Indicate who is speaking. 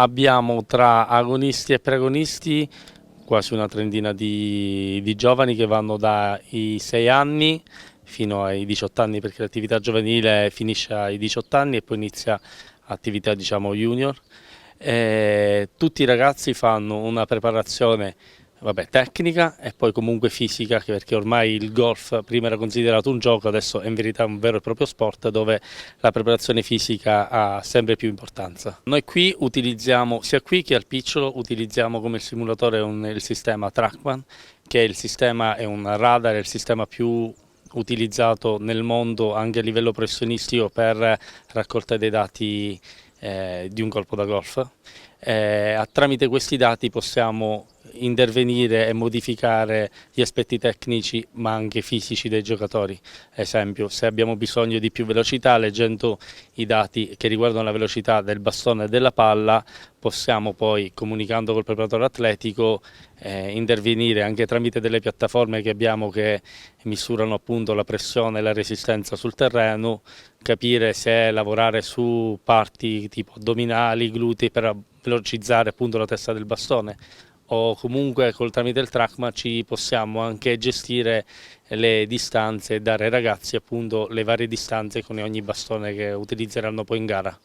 Speaker 1: Abbiamo tra agonisti e preagonisti quasi una trentina di giovani che vanno dai 6 anni fino ai 18 anni, perché l'attività giovanile finisce ai 18 anni e poi inizia attività, diciamo, junior. Tutti i ragazzi fanno una preparazione, vabbè, tecnica e poi comunque fisica, perché ormai il golf prima era considerato un gioco, adesso è in verità un vero e proprio sport dove la preparazione fisica ha sempre più importanza. Noi qui utilizziamo, sia qui che al picciolo, utilizziamo come simulatore il sistema TrackMan, che è un radar, è il sistema più utilizzato nel mondo anche a livello professionistico per raccolta dei dati di un colpo da golf. Tramite questi dati possiamo intervenire e modificare gli aspetti tecnici ma anche fisici dei giocatori. Esempio, se abbiamo bisogno di più velocità, leggendo i dati che riguardano la velocità del bastone e della palla, possiamo poi, comunicando col preparatore atletico, intervenire anche tramite delle piattaforme che abbiamo che misurano appunto la pressione e la resistenza sul terreno, capire se lavorare su parti tipo addominali, glutei per velocizzare appunto la testa del bastone, o comunque tramite il TrackMan ci possiamo anche gestire le distanze e dare ai ragazzi appunto le varie distanze con ogni bastone che utilizzeranno poi in gara.